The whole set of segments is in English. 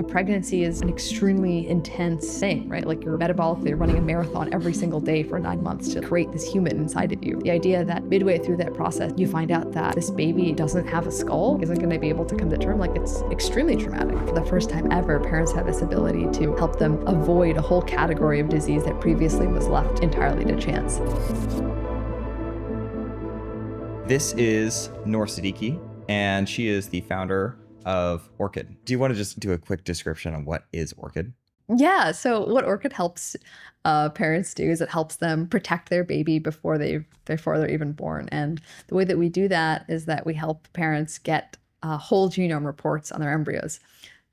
Pregnancy is an extremely intense thing, right? Like you're metabolically running a marathon every single day for 9 months to create this human inside of you. The idea that midway through that process, you find out that this baby doesn't have a skull, isn't going to be able to come to term, like it's extremely traumatic. For the first time ever, parents have this ability to help them avoid a whole category of disease that previously was left entirely to chance. This is Noor Siddiqui, and she is the founder of Orchid. Do you want to just do a quick description on what is Orchid? Yeah, so what Orchid helps parents do is it helps them protect their baby before they're even born. And the way that we do that is that we help parents get whole genome reports on their embryos.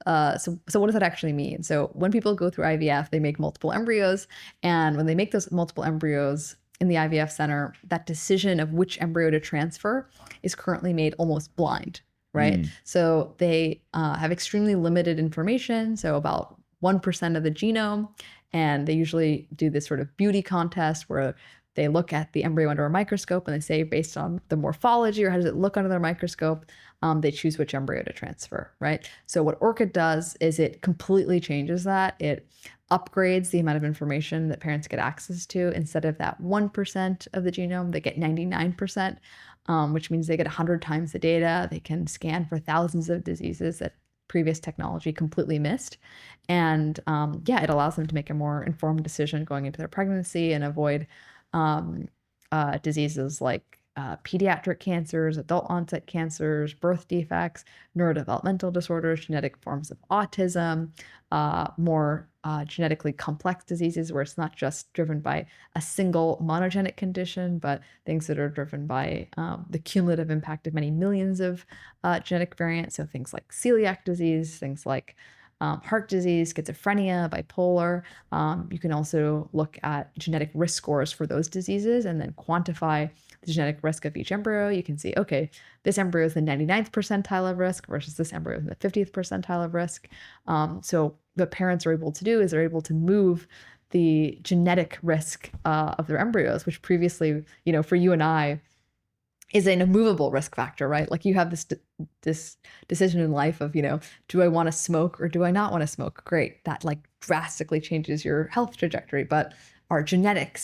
So what does that actually mean? So when people go through IVF, they make multiple embryos, and when they make those multiple embryos in the IVF center, that decision of which embryo to transfer is currently made almost blind. Right. So they have extremely limited information. So about 1% of the genome. And they usually do this sort of beauty contest where they look at the embryo under a microscope and they say, based on the morphology or how does it look under their microscope, they choose which embryo to transfer. Right. So what Orchid does is it completely changes that. It upgrades the amount of information that parents get access to. Instead of that 1% of the genome, they get 99%. Which means they get 100 times the data. They can scan for thousands of diseases that previous technology completely missed. And it allows them to make a more informed decision going into their pregnancy and avoid diseases like pediatric cancers, adult onset cancers, birth defects, neurodevelopmental disorders, genetic forms of autism, more genetically complex diseases where it's not just driven by a single monogenic condition, but things that are driven by the cumulative impact of many millions of genetic variants. So things like celiac disease, things like heart disease, schizophrenia, bipolar. You can also look at genetic risk scores for those diseases and then quantify the genetic risk of each embryo. You can see, okay, this embryo is the 99th percentile of risk versus this embryo is in the 50th percentile of risk. So what parents are able to do is they're able to move the genetic risk of their embryos, which previously, for you and I, is an immovable risk factor, right? Like you have this decision in life of, do I want to smoke or do I not want to smoke? Great. That like drastically changes your health trajectory, but our genetic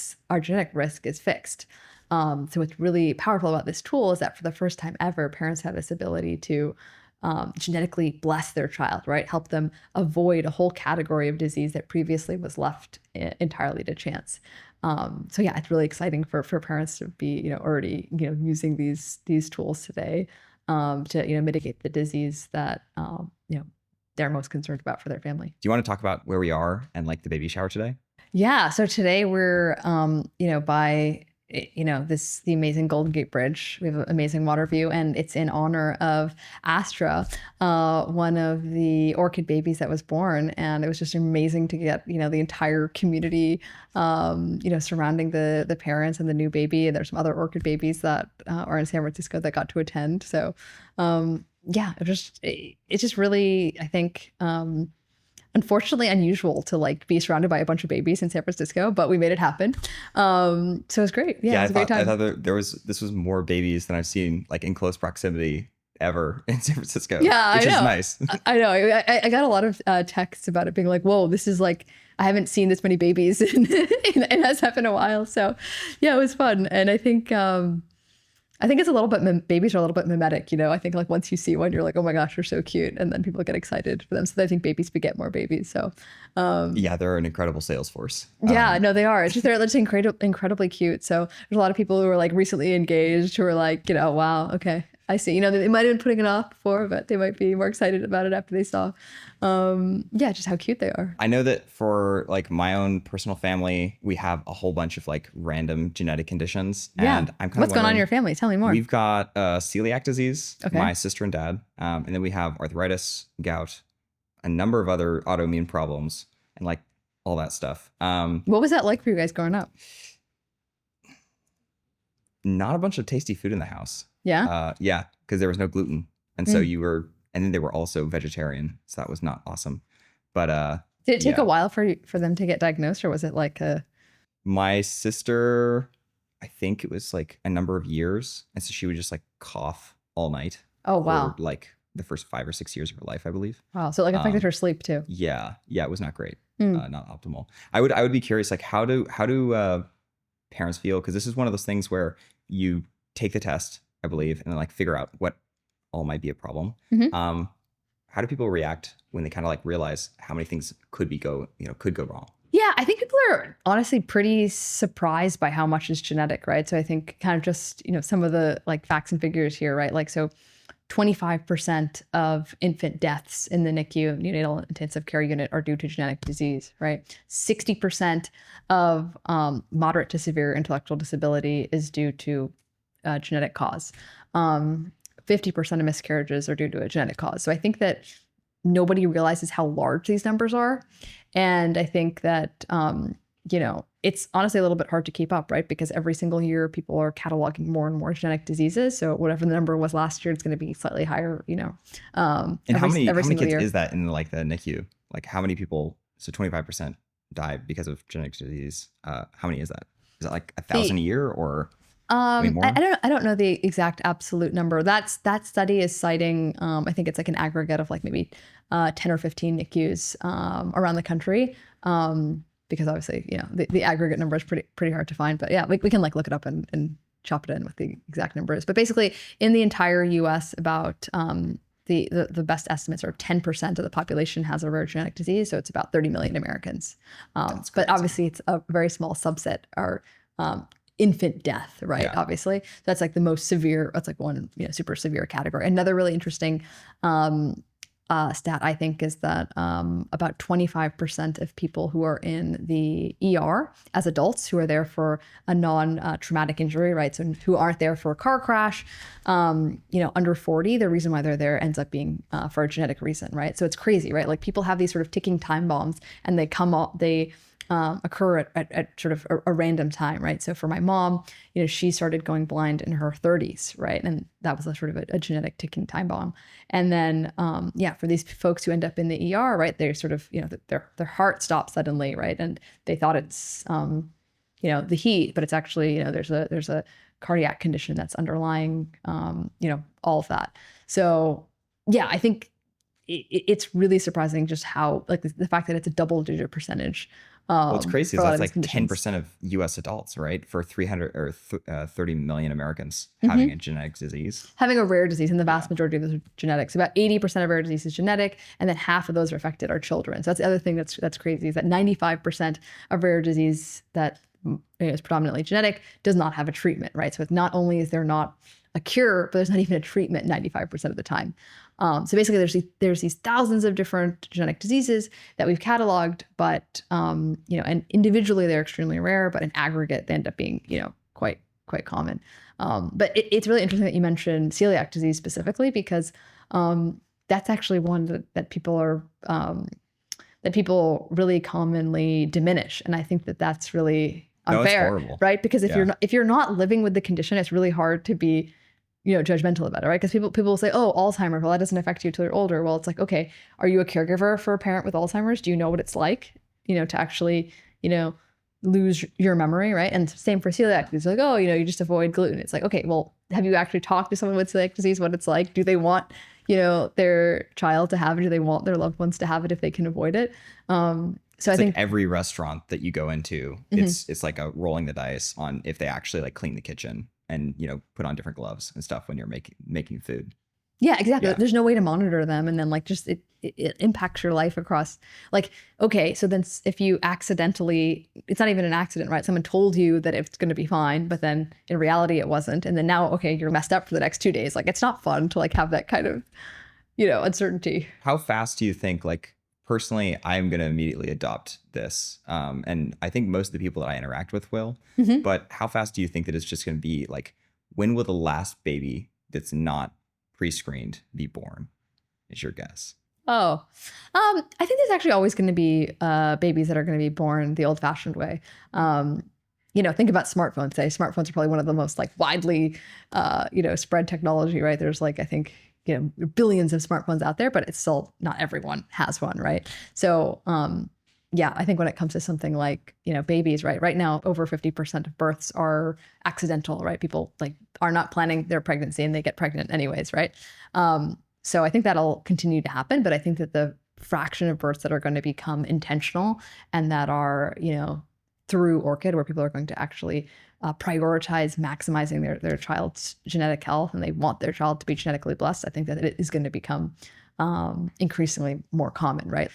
risk is fixed. So what's really powerful about this tool is that for the first time ever, parents have this ability to genetically bless their child, right? Help them avoid a whole category of disease that previously was left entirely to chance. It's really exciting for parents to be, already, using these tools today to, mitigate the disease that, they're most concerned about for their family. Do you want to talk about where we are and like the baby shower today? Yeah. So today we're, by the amazing Golden Gate Bridge. We have an amazing water view, and it's in honor of Astra, one of the Orchid babies that was born. And it was just amazing to get, the entire community, surrounding the parents and the new baby. And there's some other Orchid babies that are in San Francisco that got to attend. So, it's just really, I think, unfortunately unusual to like be surrounded by a bunch of babies in San Francisco, but we made it happen. So it was great. Yeah, it was a great time. I thought this was more babies than I've seen like in close proximity ever in San Francisco. Yeah, which I know. is nice. I know. I got a lot of texts about it being like, whoa, this is like, I haven't seen this many babies in it has happened a while. So yeah, it was fun. And I think it's a little bit, babies are a little bit mimetic, I think like once you see one, you're like, oh my gosh, you're so cute. And then people get excited for them. So I think babies beget more babies. So, they're an incredible sales force. No, they are. It's just, they're just incredibly cute. So there's a lot of people who are like recently engaged who are like, wow, okay, I see. They might have been putting it off before, but they might be more excited about it after they saw, just how cute they are. I know that for like my own personal family, we have a whole bunch of like random genetic conditions. Yeah. And I'm kind What's going on in your family? Tell me more. We've got celiac disease, okay. My sister and dad, and then we have arthritis, gout, a number of other autoimmune problems, and like all that stuff. What was that like for you guys growing up? Not a bunch of tasty food in the house. Yeah? Because there was no gluten. And so and then they were also vegetarian. So that was not awesome. But did it take a while for them to get diagnosed, or was it like my sister, I think it was like a number of years. And so she would just like cough all night. Oh, wow. For like the first 5 or 6 years of her life, I believe. Wow. So like affected her sleep too. Yeah, it was not great, Mm. not optimal. I would be curious, like how do parents feel? Because this is one of those things where you take the test, I believe, and then like figure out what all might be a problem. Mhm. How do people react when they kind of like realize how many things could go wrong? Yeah, I think people are honestly pretty surprised by how much is genetic, right? So I think kind of just, some of the like facts and figures here, right? Like, so 25% of infant deaths in the NICU, neonatal intensive care unit, are due to genetic disease, right? 60% of moderate to severe intellectual disability is due to genetic cause. 50% of miscarriages are due to a genetic cause. So I think that nobody realizes how large these numbers are. And I think that, it's honestly a little bit hard to keep up, right? Because every single year people are cataloging more and more genetic diseases. So whatever the number was last year, it's going to be slightly higher, And how many kids year. is that in like the NICU? Like how many people, so 25% die because of genetic disease. How many is that? Is that like 1,000 a year or way more? I don't know the exact absolute number. That study is citing, I think it's like an aggregate of like maybe 10 or 15 NICUs around the country. Because obviously, the aggregate number is pretty hard to find. But yeah, we can like look it up and chop it in with the exact numbers. But basically, in the entire U.S., about the best estimates are 10% of the population has a rare genetic disease. So it's about 30 million Americans. But obviously, it's a very small subset are infant death, right? Yeah. Obviously, that's like the most severe. That's like one super severe category. Another really interesting stat, I think, is that about 25% of people who are in the ER as adults who are there for a non-traumatic injury, right? So who aren't there for a car crash, under 40, the reason why they're there ends up being for a genetic reason, right? So it's crazy, right? Like people have these sort of ticking time bombs and they occur at sort of a random time, right? So for my mom, she started going blind in her 30s, right? And that was a sort of a genetic ticking time bomb. And then, for these folks who end up in the ER, right, they're sort of, their heart stops suddenly, right? And they thought it's, the heat, but it's actually, there's a cardiac condition that's underlying, all of that. So yeah, I think it's really surprising just how, like the fact that it's a double-digit percentage. What's crazy is that's like 10% of U.S. adults, right? For 300 or 30 million Americans having a genetic disease. Having a rare disease, and the vast majority of those are genetics. About 80% of rare disease is genetic, and then half of those are affected are children. So that's the other thing that's crazy is that 95% of rare disease that is predominantly genetic does not have a treatment, right? So it's not only is there not a cure, but there's not even a treatment 95% of the time. So basically, there's these thousands of different genetic diseases that we've cataloged, but and individually they're extremely rare, but in aggregate they end up being quite common. But it's really interesting that you mentioned celiac disease specifically because that's actually one that people are that people really commonly diminish, and I think that's really unfair, right? Because if you're not living with the condition, it's really hard to be judgmental about it, right? Because people will say, oh, Alzheimer's, well, that doesn't affect you until you're older. Well, it's like, okay, are you a caregiver for a parent with Alzheimer's? Do you know what it's like, to actually, lose your memory, right? And same for celiac disease. Like, oh, you just avoid gluten. It's like, okay, well, have you actually talked to someone with celiac disease, what it's like? Do they want, their child to have it? Do they want their loved ones to have it if they can avoid it? So I think every restaurant that you go into, it's like a rolling the dice on if they actually like clean the kitchen and put on different gloves and stuff when you're making food. Yeah, exactly. Yeah. There's no way to monitor them, and then like just it impacts your life across. Like, okay, so then if you accidentally, it's not even an accident, right? Someone told you that it's going to be fine, but then in reality it wasn't, and then now okay, you're messed up for the next 2 days. Like, it's not fun to like have that kind of uncertainty. How fast do you think, like, personally, I'm going to immediately adopt this. And I think most of the people that I interact with will. But how fast do you think that it's just going to be like, when will the last baby that's not pre-screened be born, is your guess? Oh, I think there's actually always going to be babies that are going to be born the old-fashioned way. Think about smartphones. Say smartphones are probably one of the most like widely, spread technology, right? There's like, I think, billions of smartphones out there, but it's still not everyone has one, right? So, I think when it comes to something like, babies, right now, over 50% of births are accidental, right? People like are not planning their pregnancy and they get pregnant anyways, right? So I think that'll continue to happen, but I think that the fraction of births that are going to become intentional and that are, through Orchid, where people are going to actually prioritize maximizing their child's genetic health and they want their child to be genetically blessed, I think that it is going to become increasingly more common, right?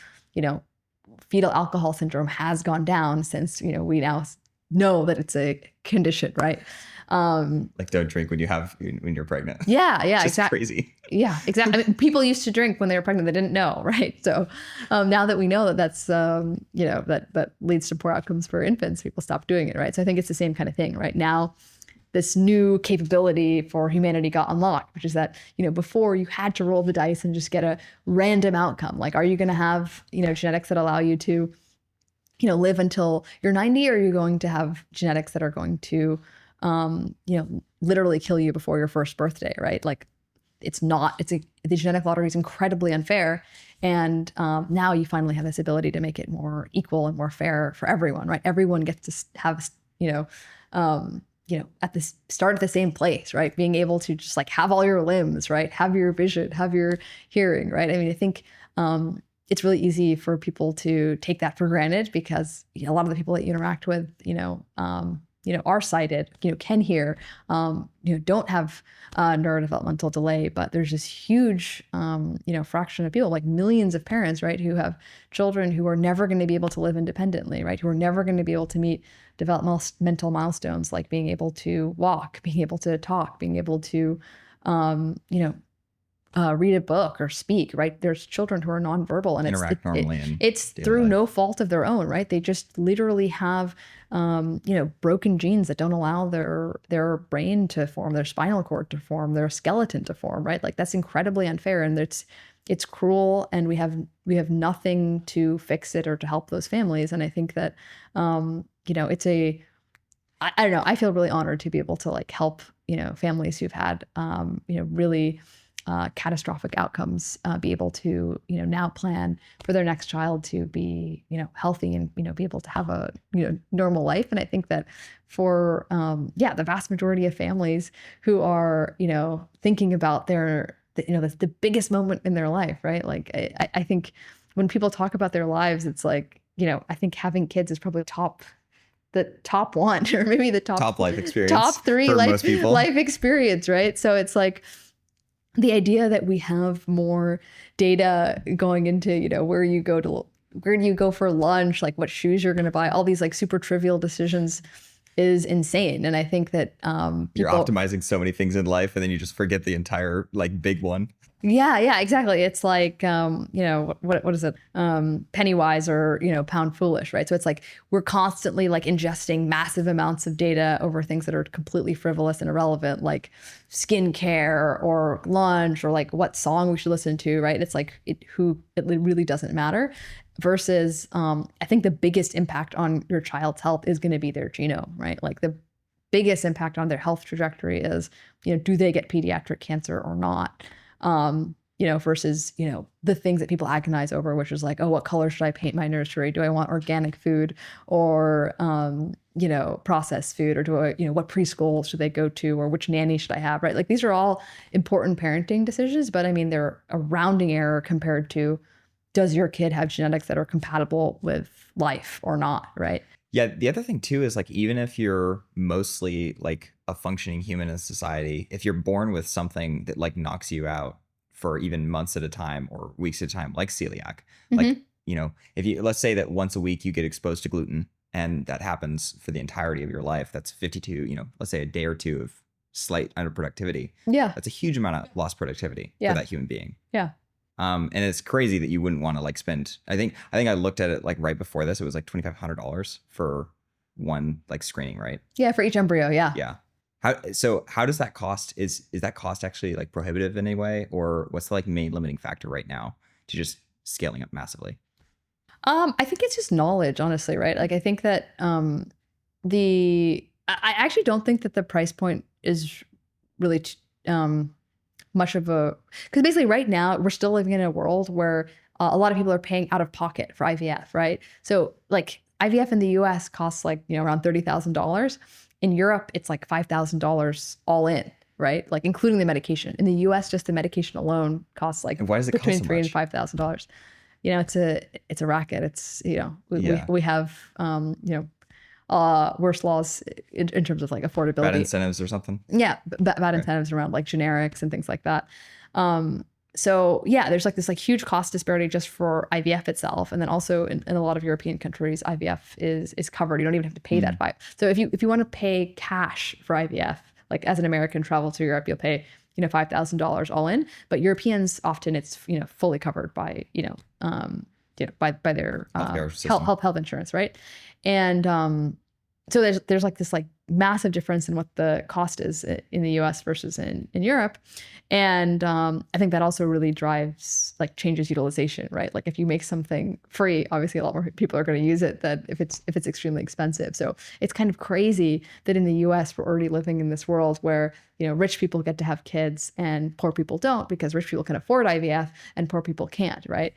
Fetal alcohol syndrome has gone down since, we now know that it's a condition, right? Like don't drink when you're pregnant. Yeah, exactly. Crazy. Yeah, exactly. I mean, people used to drink when they were pregnant; they didn't know, right? So now that we know that that's that leads to poor outcomes for infants, people stop doing it, right? So I think it's the same kind of thing, right? Now, this new capability for humanity got unlocked, which is that before you had to roll the dice and just get a random outcome. Like, are you going to have genetics that allow you to live until you're 90, or are you going to have genetics that are going to literally kill you before your first birthday, right? Like the genetic lottery is incredibly unfair. And now you finally have this ability to make it more equal and more fair for everyone, right? Everyone gets to have, at the start at the same place, right? Being able to just like have all your limbs, right? Have your vision, have your hearing, right? I mean, I think it's really easy for people to take that for granted because a lot of the people that you interact with, are sighted, can hear, don't have neurodevelopmental delay, but there's this huge, fraction of people, like millions of parents, right, who have children who are never going to be able to live independently, right, who are never going to be able to meet developmental milestones like being able to walk, being able to talk, being able to, read a book or speak, right? There's children who are nonverbal and interact normally. It's through no fault of their own, right? They just literally have, broken genes that don't allow their brain to form, their spinal cord to form, their skeleton to form, right? Like that's incredibly unfair and it's cruel, and we have nothing to fix it or to help those families. And I think that, I don't know, I feel really honored to be able to like help, families who've had, really catastrophic outcomes, be able to, now plan for their next child to be, healthy and, be able to have a, normal life. And I think that for, the vast majority of families who are, thinking about the biggest moment in their life, right? Like, I think when people talk about their lives, it's like, I think having kids is probably the top one, or maybe the top life experience, top three life experience, right? So it's like, the idea that we have more data going into, where do you go for lunch, like what shoes you're going to buy, all these like super trivial decisions is insane. And I think that you're optimizing so many things in life and then you just forget the entire like big one. Yeah, exactly. It's like, what is it? Penny wise or, pound foolish, right? So it's like we're constantly like ingesting massive amounts of data over things that are completely frivolous and irrelevant, like skincare or lunch or like what song we should listen to, right? It's like it really doesn't matter. Versus, I think the biggest impact on your child's health is going to be their genome, right? Like the biggest impact on their health trajectory is, do they get pediatric cancer or not? Versus, the things that people agonize over, which is like, oh, what color should I paint my nursery? Do I want organic food or, processed food? Or do I, what preschool should they go to? Or which nanny should I have, right? Like these are all important parenting decisions, but I mean, they're a rounding error compared to, does your kid have genetics that are compatible with life or not, right? Yeah, the other thing too is like, even if you're mostly like a functioning human in society, if you're born with something that like knocks you out for even months at a time or weeks at a time, like celiac, like, if you, let's say that once a week you get exposed to gluten and that happens for the entirety of your life, that's 52, let's say a day or two of slight underproductivity. Yeah. That's a huge amount of lost productivity for that human being. Yeah. And it's crazy that you wouldn't want to like spend, I think I looked at it like right before this, it was like $2,500 for one like screening, right? Yeah. For each embryo. Yeah. Yeah. How does that cost? Is that cost actually like prohibitive in any way, or what's the like main limiting factor right now to just scaling up massively? I think it's just knowledge, honestly, right? Like I think that I actually don't think that the price point is really much of a, because basically right now we're still living in a world where a lot of people are paying out of pocket for IVF, right? So like IVF in the US costs like, around $30,000. In Europe, it's like $5,000 all in. right? Like including the medication. In the US, just the medication alone costs like And why does it cost between so $3,000 and much? $5,000. You know, it's a racket. It's, you know, Yeah. we have, you know, worse laws in terms of like Bad affordability. incentives or something? Yeah, bad Okay. incentives around like generics and things like that. So yeah, there's like this like huge cost disparity just for IVF itself, and then also in a lot of European countries, IVF is covered. You don't even have to pay that fine. So if you want to pay cash for IVF, like as an American travel to Europe, you'll pay, you know, $5,000 all in. But Europeans often it's, you know, fully covered by, you know, by their Healthcare system. health insurance, right? And so there's like this like massive difference in what the cost is in the US versus in Europe. And I think that also really drives like changes utilization, right? Like if you make something free, obviously a lot more people are going to use it than if it's extremely expensive. So it's kind of crazy that in the US we're already living in this world where, you know, rich people get to have kids and poor people don't, because rich people can afford IVF and poor people can't, right?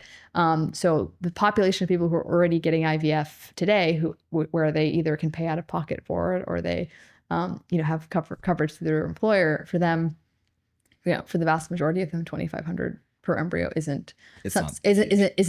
So the population of people who are already getting IVF today, where they either can pay out of pocket for it or they, you know, have coverage through their employer, for them, you know, for the vast majority of them, 2,500 per embryo isn't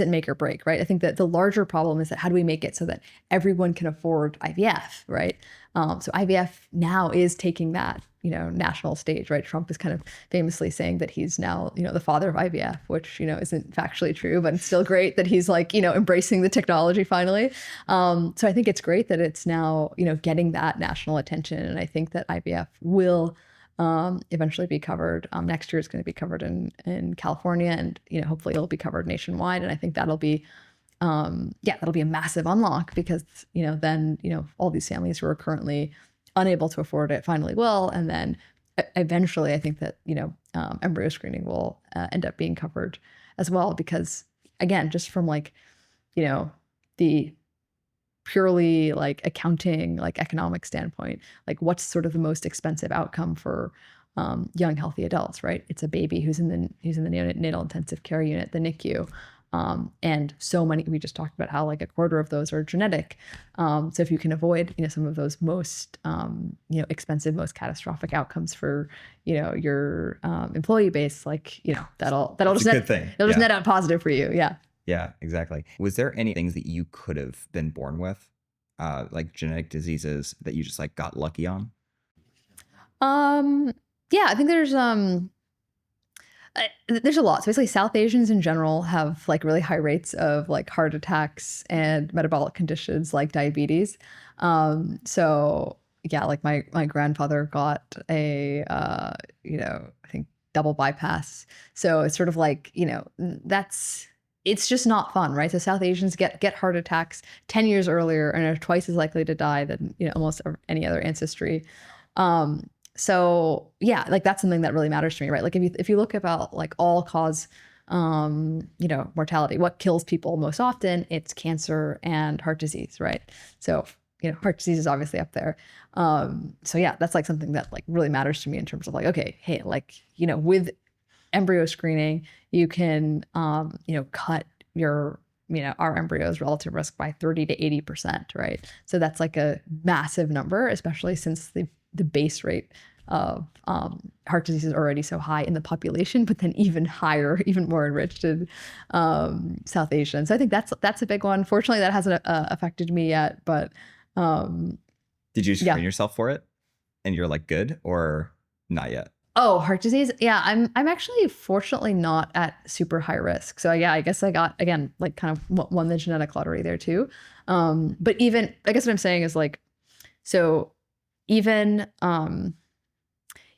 make or break, right? I think that the larger problem is that how do we make it so that everyone can afford IVF, right? So IVF now is taking that, you know, national stage, right? Trump is kind of famously saying that he's now, you know, the father of IVF, which, you know, isn't factually true, but it's still great that he's like, you know, embracing the technology finally. So I think it's great that it's now, you know, getting that national attention. And I think that IVF will eventually be covered. Next year is going to be covered in California, and, you know, hopefully it'll be covered nationwide. And I think that'll be, that'll be a massive unlock, because, you know, then, you know, all these families who are currently unable to afford it finally will. And then eventually I think that, you know, embryo screening will end up being covered as well, because again, just from like, you know, the purely like accounting, like economic standpoint, like what's sort of the most expensive outcome for young healthy adults, right? It's a baby who's in the neonatal intensive care unit, the NICU. And so many, we just talked about how like a quarter of those are genetic. So if you can avoid, you know, some of those most, you know, expensive, most catastrophic outcomes for, you know, your employee base, like, you know, that'll It's just a good thing. It'll just net out positive for you. Yeah. Yeah, exactly. Was there any things that you could have been born with, like genetic diseases that you just like got lucky on? Yeah, I think there's a lot. So basically South Asians in general have like really high rates of like heart attacks and metabolic conditions like diabetes. So yeah, like my grandfather got a you know, I think double bypass. So it's sort of like, you know, it's just not fun, right? So South Asians get heart attacks 10 years earlier and are twice as likely to die than, you know, almost any other ancestry. So yeah, like that's something that really matters to me, right? Like if you look about like all cause, you know, mortality, what kills people most often, it's cancer and heart disease, right? So, you know, heart disease is obviously up there. So yeah, that's like something that like really matters to me in terms of like, okay, hey, like, you know, with embryo screening, you can, you know, cut your, you know, our embryos relative risk by 30 to 80%, right? So that's like a massive number, especially since the base rate of heart disease is already so high in the population, but then even higher, even more enriched in South Asia. And so I think that's a big one. Fortunately, that hasn't affected me yet, but did you screen yourself for it and you're like good, or not yet? Oh, heart disease. Yeah, I'm actually fortunately not at super high risk. So yeah, I guess I got, again, like kind of won the genetic lottery there too. But even, I guess what I'm saying is like, so even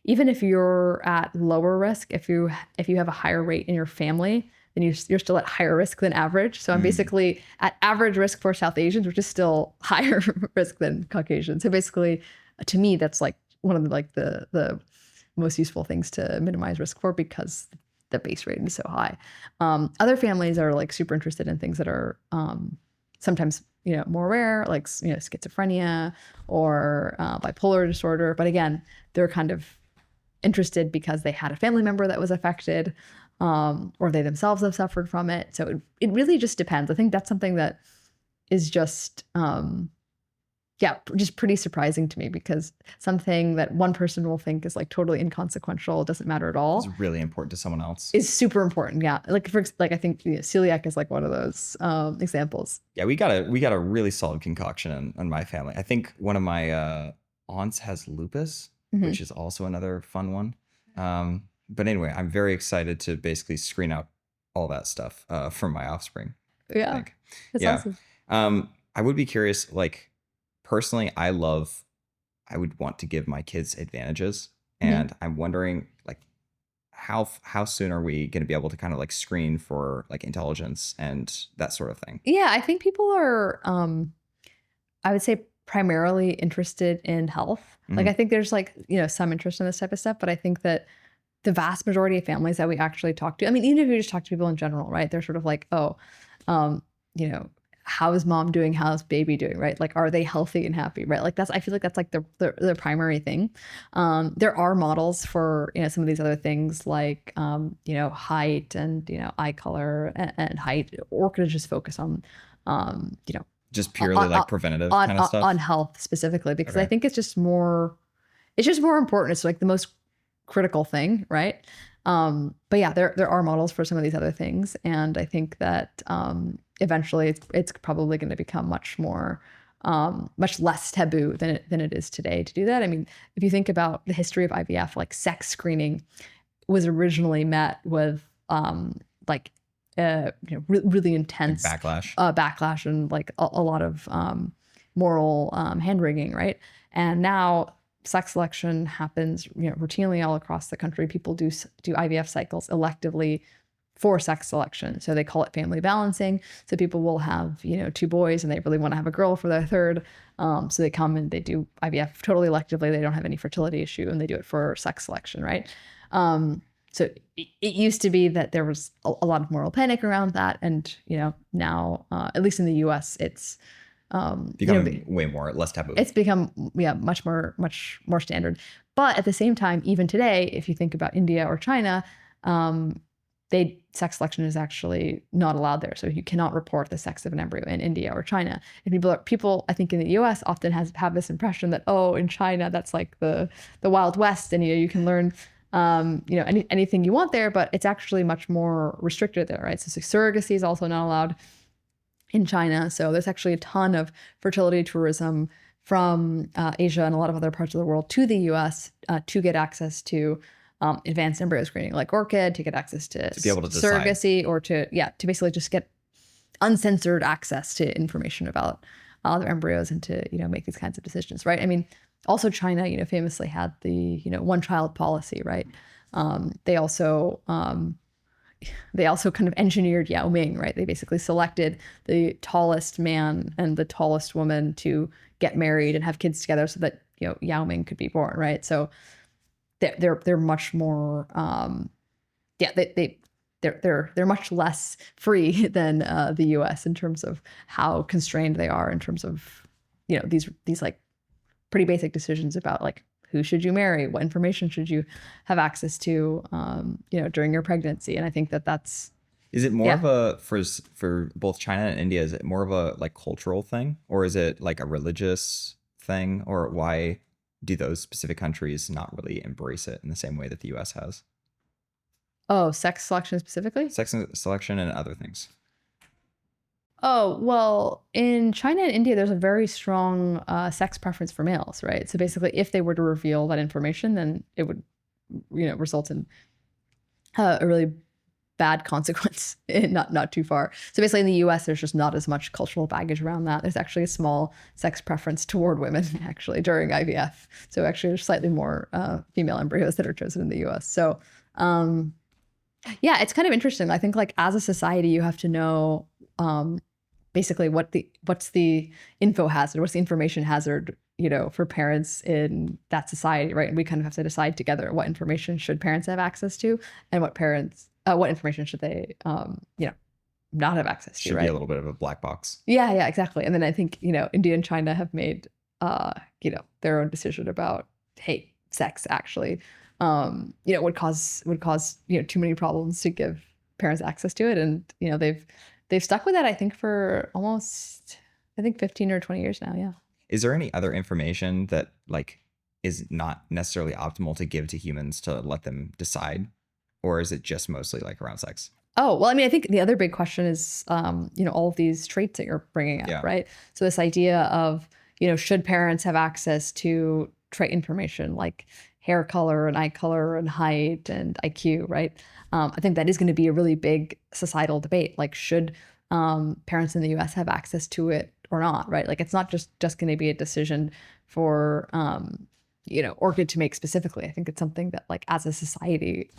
even if you're at lower risk, if you have a higher rate in your family, then you're still at higher risk than average. So I'm basically at average risk for South Asians, which is still higher risk than Caucasians. So basically, to me, that's like one of the most useful things to minimize risk for, because the base rate is so high. Other families are like super interested in things that are sometimes, you know, more rare, like, you know, schizophrenia or bipolar disorder. But again, they're kind of interested because they had a family member that was affected, or they themselves have suffered from it. So it really just depends. I think that's something that is just yeah, just pretty surprising to me, because something that one person will think is like totally inconsequential, doesn't matter at It's all, really important to someone else. is super important. Yeah, like I think celiac is like one of those examples. Yeah, we got a really solid concoction in my family. I think one of my aunts has lupus, Hmm. which is also another fun one. But anyway, I'm very excited to basically screen out all that stuff from my offspring, I Yeah, think. that's Yeah. awesome. I would be curious, like personally, I would want to give my kids advantages. Hmm. And I'm wondering like how soon are we going to be able to kind of like screen for like intelligence and that sort of thing? Yeah, I think people are, I would say, primarily interested in health. Like, I Hmm. think there's like, some interest in this type of stuff, but I think that the vast majority of families that we actually talk to, I mean, even if you just talk to people in general, right? They're sort of like, oh, um, you know, how is mom doing? How's baby doing? Right? Like, are they healthy and happy? Right? Like I feel like that's like the primary thing. There are models for, some of these other things like, height and, eye color and height. Orchid is just focused on, you know, Just on, purely like preventative kind of on stuff. health specifically, because I Okay. think it's just more important. It's like the most critical thing, right? But yeah, there are models for some of these other things, and I think that eventually it's probably going to become much less taboo than it is today to do that. I mean, if you think about the history of IVF, like sex screening was originally met with like really Like intense backlash. backlash and like a lot of moral hand wringing, right? And now sex selection happens, routinely all across the country. People do IVF cycles electively for sex selection. So they call it family balancing. So people will have, two boys and they really want to have a girl for their third. So they come and they do IVF totally electively. They don't have any fertility issue and they do it for sex selection, right? So it used to be that there was a lot of moral panic around that. And, now, at least in the US, it's, Becoming way more less taboo. it's become, yeah, much more standard. But at the same time, even today, if you think about India or China, sex selection is actually not allowed there. So you cannot report the sex of an embryo in India or China. And people I think in the US often have this impression that, oh, in China that's like the Wild West, and you can learn anything you want there, but it's actually much more restricted there, right? So surrogacy is also not allowed in China. So there's actually a ton of fertility tourism from Asia and a lot of other parts of the world to the US to get access to advanced embryo screening, like Orchid, to get access to To be able to decide. surrogacy, or to basically just get uncensored access to information about other embryos and to make these kinds of decisions, right? I mean, also China, famously had the one child policy, right? They also kind of engineered Yao Ming, right? They basically selected the tallest man and the tallest woman to get married and have kids together so that Yao Ming could be born, right? So they're much more they're much less free than the U.S. in terms of how constrained they are in terms of these like pretty basic decisions about like who should you marry, what information should you have access to during your pregnancy. And I think that's Is it more yeah. of a for both China and India? Is it more of a like cultural thing, or is it like a religious thing, or why do those specific countries not really embrace it in the same way that the U.S. has? Oh, sex selection specifically? Sex selection and other things. Oh, well, in China and India, there's a very strong sex preference for males, right? So basically, if they were to reveal that information, then it would, result in a really bad consequence, not too far. So basically, in the U.S., there's just not as much cultural baggage around that. There's actually a small sex preference toward women, actually, during IVF. So actually, there's slightly more female embryos that are chosen in the U.S. So, yeah, it's kind of interesting. I think, like, as a society, you have to know basically what's the info hazard, what's the information hazard, for parents in that society, right? And we kind of have to decide together what information should parents have access to, and what information should they, not have access to, Should be a right? little bit of a black box. Yeah, exactly. And then I think, India and China have made, their own decision about, hey, sex actually, would cause, too many problems to give parents access to it. And, they've stuck with that, I think, for almost, I think 15 or 20 years now. Yeah. is there any other information that like is not necessarily optimal to give to humans to let them decide? Or is it just mostly like around sex? Oh, well, I mean, I think the other big question is, all of these traits that you're bringing up, Yeah. right? So this idea of, should parents have access to trait information like hair color and eye color and height and IQ, right? I think that is going to be a really big societal debate. Like, should parents in the U.S. have access to it or not, right? Like, it's not just going to be a decision for, Orchid to make specifically. I think it's something that, like, as a society,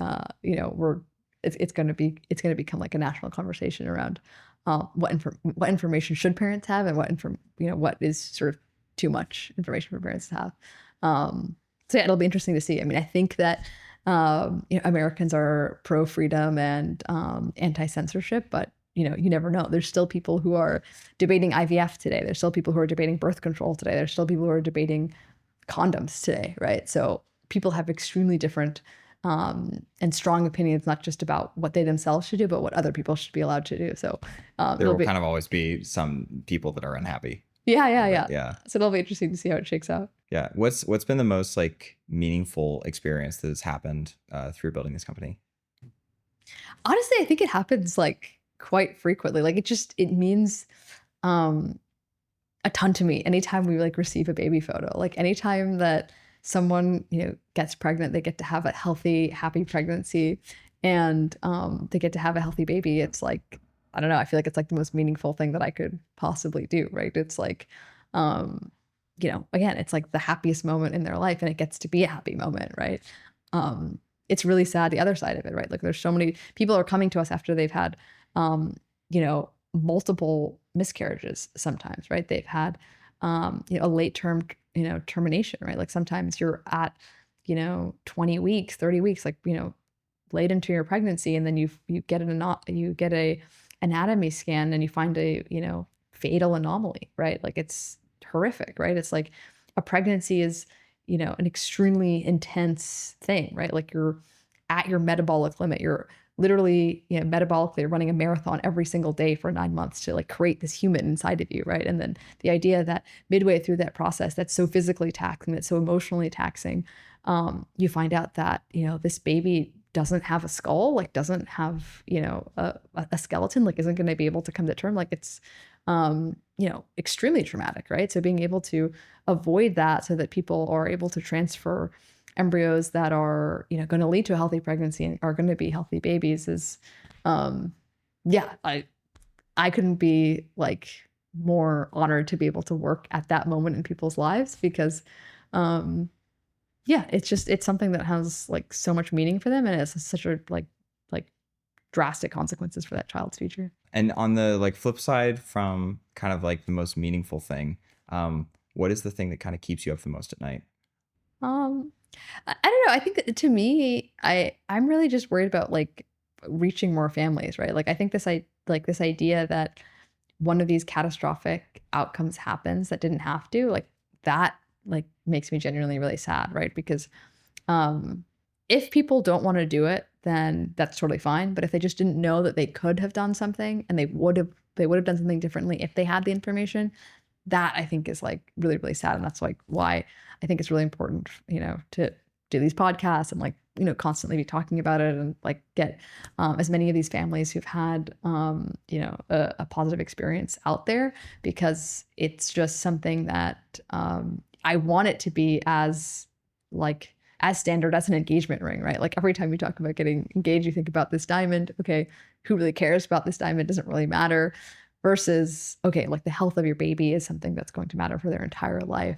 it's going to become like a national conversation around what information should parents have and what is sort of too much information for parents to have. So yeah, it'll be interesting to see. I mean, I think that Americans are pro freedom and anti-censorship, but you never know. There's still people who are debating IVF today. There's still people who are debating birth control today. There's still people who are debating condoms today, right? So people have extremely different and strong opinions, not just about what they themselves should do, but what other people should be allowed to do. So there will kind of always be some people that are unhappy. Yeah. So it'll be interesting to see how it shakes out. Yeah. What's been the most like meaningful experience that has happened through building this company? Honestly, I think it happens like quite frequently. Like it means a ton to me anytime we like receive a baby photo. Like anytime that someone gets pregnant, they get to have a healthy, happy pregnancy, and they get to have a healthy baby. It's like, I don't know, I feel like it's like the most meaningful thing that I could possibly do, right? It's like again, it's like the happiest moment in their life, and it gets to be a happy moment, right? It's really sad the other side of it, right? Like there's so many people are coming to us after they've had multiple miscarriages sometimes, right? They've had a late term termination, right? Like sometimes you're at 20 weeks, 30 weeks, like late into your pregnancy, and then you get a anatomy scan and you find a fatal anomaly, right? Like it's horrific, right? It's like a pregnancy is an extremely intense thing, right? Like you're at your metabolic limit. You're literally metabolically running a marathon every single day for 9 months to like create this human inside of you, right? And then the idea that midway through that process that's so physically taxing, that's so emotionally taxing, you find out that this baby doesn't have a skull, like doesn't have a skeleton, like isn't going to be able to come to term, like it's extremely traumatic, right? So being able to avoid that so that people are able to transfer embryos that are going to lead to a healthy pregnancy and are going to be healthy babies is I couldn't be like more honored to be able to work at that moment in people's lives, because it's something that has like so much meaning for them, and it's such a like drastic consequences for that child's future. And on the like flip side, from kind of like the most meaningful thing, what is the thing that kind of keeps you up the most at night? I don't know. I think that to me, I'm really just worried about like reaching more families, right? Like I think this idea that one of these catastrophic outcomes happens that didn't have to, like that like makes me genuinely really sad, right? Because if people don't want to do it, then that's totally fine. But if they just didn't know that they could have done something, and they would have done something differently if they had the information, that I think is like really, really sad. And that's like why I think it's really important, to do these podcasts and like, constantly be talking about it, and like get as many of these families who've had, a positive experience out there, because it's just something that I want it to be as standard as an engagement ring, right? Like every time you talk about getting engaged, you think about this diamond. Okay, who really cares about this diamond? Doesn't really matter. Versus, okay, like the health of your baby is something that's going to matter for their entire life.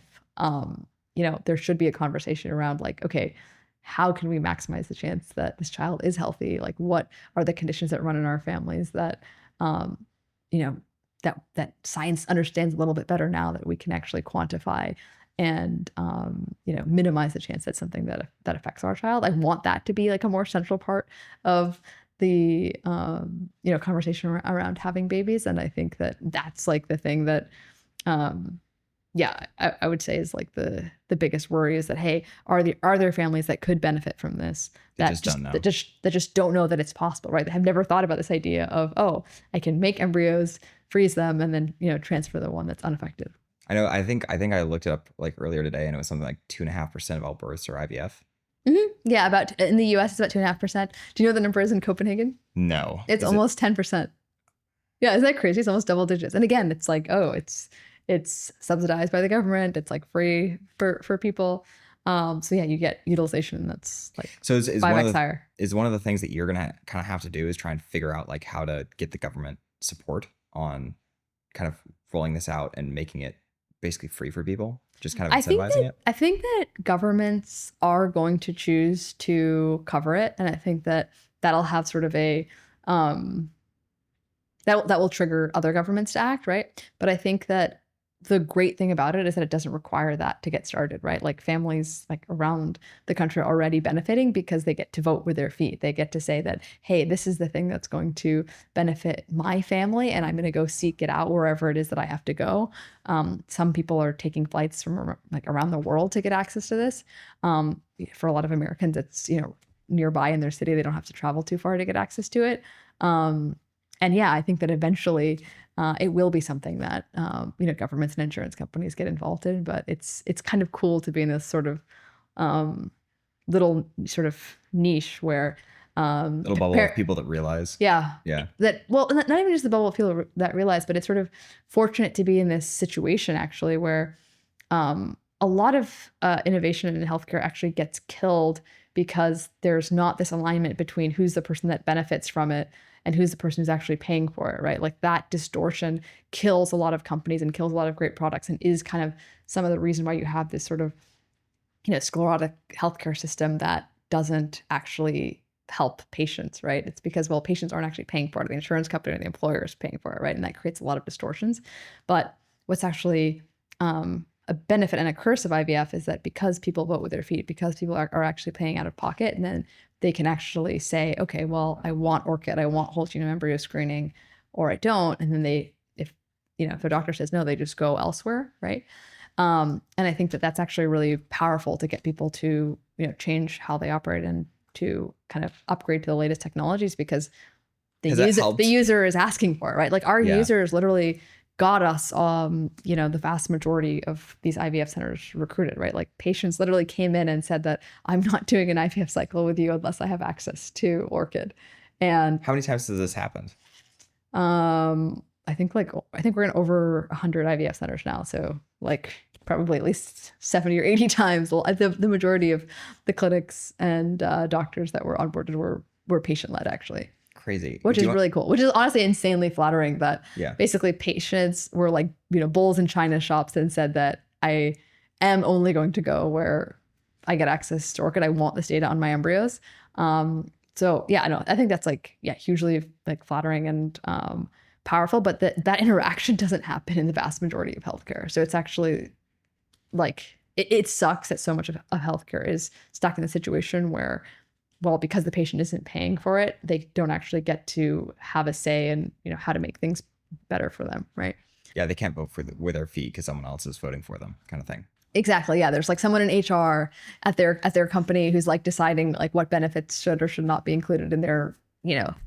There should be a conversation around like, okay, how can we maximize the chance that this child is healthy? Like, what are the conditions that run in our families that, that science understands a little bit better now, that we can actually quantify and, minimize the chance that something that affects our child. I want that to be like a more central part of the conversation around having babies. And I think that that's like the thing that I would say is like the biggest worry is that, hey, are there families that could benefit from this that just don't know that it's possible, right? They have never thought about this idea of, oh, I can make embryos, freeze them, and then transfer the one that's unaffected. I know. I think I looked it up like earlier today, and it was something like 2.5% of all births are IVF. Yeah, about in the US, it's about 2.5%. Do you know what the number is in Copenhagen? No, It's is it? almost 10%. Yeah, isn't that crazy? It's almost double digits. And again, it's like, oh, it's subsidized by the government. It's like free for people. So yeah, you get utilization that's like So is 5x higher. is one of the things that you're gonna kind of have to do is try and figure out like how to get the government support on kind of rolling this out and making it basically free for people, just kind of incentivizing it. I think that governments are going to choose to cover it, and I think that that'll have sort of a that will trigger other governments to act, right? But I think that the great thing about it is that it doesn't require that to get started, right? Like families like around the country are already benefiting because they get to vote with their feet. They get to say that, hey, this is the thing that's going to benefit my family, and I'm going to go seek it out wherever it is that I have to go. Some people are taking flights from like around the world to get access to this. For a lot of Americans, it's nearby in their city. They don't have to travel too far to get access to it. And yeah, I think that eventually it will be something that governments and insurance companies get involved in. But it's kind of cool to be in this sort of little sort of niche where Little bubble of people that realize. yeah, Yeah. that well, not even just the bubble of people that realize, but it's sort of fortunate to be in this situation actually where a lot of innovation in healthcare actually gets killed because there's not this alignment between who's the person that benefits from it and who's the person who's actually paying for it, right? Like that distortion kills a lot of companies and kills a lot of great products and is kind of some of the reason why you have this sort of, sclerotic healthcare system that doesn't actually help patients, right? It's because, well, patients aren't actually paying for it. The insurance company or the employer is paying for it, right? And that creates a lot of distortions. But what's actually a benefit and a curse of IVF is that because people vote with their feet, because people are actually paying out of pocket, and then they can actually say, okay, well, I want Orchid, I want whole genome embryo screening, or I don't. And then if their doctor says no, they just go elsewhere, right? And I think that that's actually really powerful to get people to, change how they operate and to kind of upgrade to the latest technologies because the user is asking for it, right? Like our users literally got us, the vast majority of these IVF centers recruited, right? Like patients literally came in and said that I'm not doing an IVF cycle with you unless I have access to Orchid. And how many times has this happened? I think we're in over 100 IVF centers now. So like probably at least 70 or 80 times. The majority of the clinics and doctors that were onboarded were patient-led actually. Crazy. Which is really cool, which is honestly insanely flattering that basically patients were like, bulls in China shops and said that I am only going to go where I get access to Orchid. I want this data on my embryos. So yeah, I know. I think that's like, hugely like flattering and powerful, but that interaction doesn't happen in the vast majority of healthcare. So it's actually like, it sucks that so much of healthcare is stuck in the situation where, well, because the patient isn't paying for it, they don't actually get to have a say in, how to make things better for them, right? Yeah, they can't vote with their feet because someone else is voting for them, kind of thing. Exactly. Yeah, there's like someone in HR at their company who's like deciding like what benefits should or should not be included in their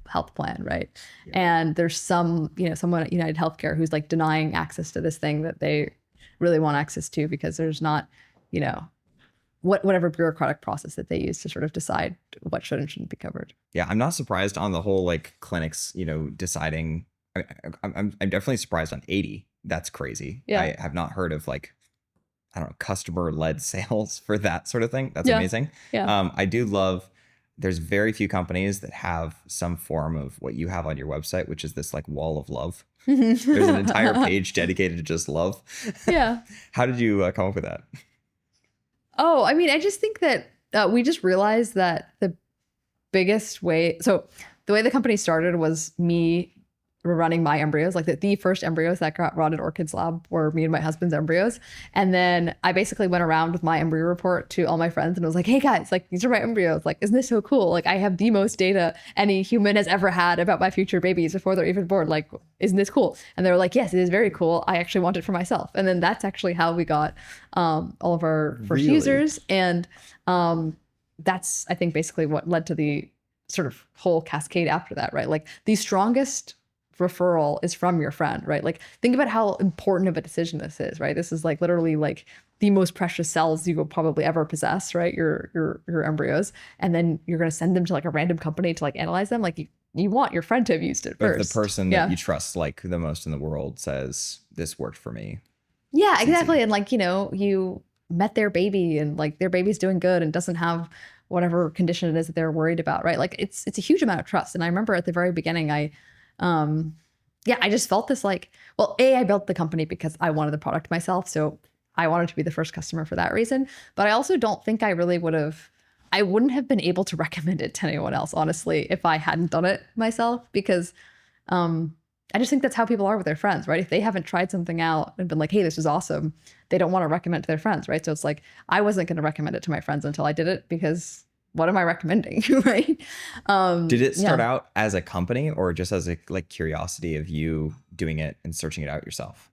health plan, right? Yeah. And there's someone at United Healthcare who's like denying access to this thing that they really want access to because there's not whatever bureaucratic process that they use to sort of decide what should and shouldn't be covered. Yeah, I'm not surprised on the whole like clinics, deciding. I'm definitely surprised on 80. That's crazy. Yeah. I have not heard of like, I don't know, customer-led sales for that sort of thing. That's amazing. Yeah. I do love, there's very few companies that have some form of what you have on your website, which is this like wall of love. There's an entire page dedicated to just love. Yeah. How did you come up with that? Oh, I mean, I just think that we just realized that the biggest way, so the way the company started was me running my embryos, like the first embryos that got run at Orchid's lab were me and my husband's embryos. And then I basically went around with my embryo report to all my friends and was like, hey guys, like these are my embryos. Like, isn't this so cool? Like I have the most data any human has ever had about my future babies before they're even born. Like, isn't this cool? And they were like, yes, it is very cool. I actually want it for myself. And then that's actually how we got all of our first users. And that's, I think, basically what led to the sort of whole cascade after that, right? Like the strongest referral is from your friend, right? Like think about how important of a decision this is, right? This is like literally like the most precious cells you will probably ever possess, right? Your embryos. And then you're going to send them to like a random company to like analyze them. Like you want your friend to have used it But if first. the person Yeah. that you trust like the most in the world says this worked for me. Yeah, It's exactly. easy. And like, you know, you met their baby and like their baby's doing good and doesn't have whatever condition it is that they're worried about, right? Like it's a huge amount of trust. And I remember at the very beginning, um I just felt this like, well, I built the company because I wanted the product myself. So I wanted to be the first customer for that reason. But I also don't think I wouldn't have been able to recommend it to anyone else, honestly, if I hadn't done it myself, because I just think that's how people are with their friends, right? If they haven't tried something out and been like, hey, this is awesome, they don't want to recommend it to their friends, right? So it's like, I wasn't going to recommend it to my friends until I did it, because what am I recommending, right? Did it start out as a company or just as a like curiosity of you doing it and searching it out yourself?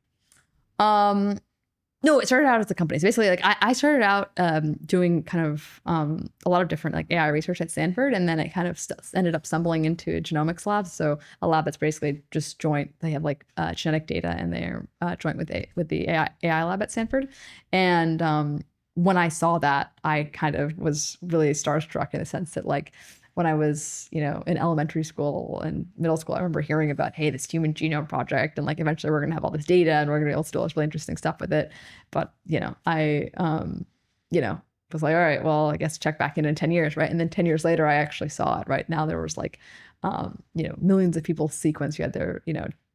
No, it started out as a company. So basically, like I started out doing kind of a lot of different like AI research at Stanford, and then it kind of ended up stumbling into a genomics lab. So a lab that's basically just joint. They have like genetic data, and they're joint with the AI lab at Stanford. And when I saw that, I kind of was really starstruck in the sense that like when I was, you know, in elementary school and middle school, I remember hearing about, hey, this human genome project, and like eventually we're gonna have all this data and we're gonna be able to do all this really interesting stuff with it. But you know, I was like, all right, well, I guess check back in 10 years, right? And then 10 years later, I actually saw it. Right now, there was like, millions of people sequenced. You had their,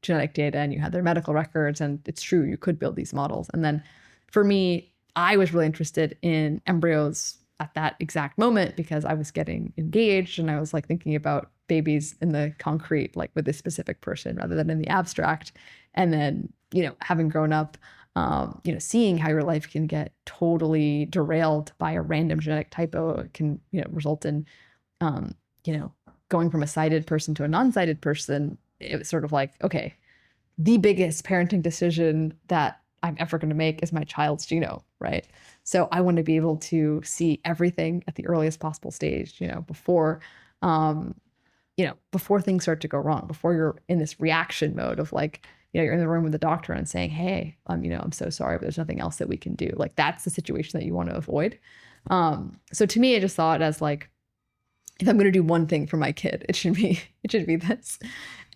genetic data, and you had their medical records, and it's true, you could build these models. And then, for me, I was really interested in embryos at that exact moment because I was getting engaged and I was like thinking about babies in the concrete, like with a specific person rather than in the abstract. And then, having grown up, seeing how your life can get totally derailed by a random genetic typo. It can, result in, going from a sighted person to a non-sighted person. It was sort of like, okay, the biggest parenting decision that I'm ever going to make is my child's genome, right? So I want to be able to see everything at the earliest possible stage, before, before things start to go wrong, before you're in this reaction mode of like, you're in the room with the doctor and saying, hey, I'm so sorry, but there's nothing else that we can do. Like that's the situation that you want to avoid. So to me, I just saw it as like, if I'm going to do one thing for my kid, it should be this.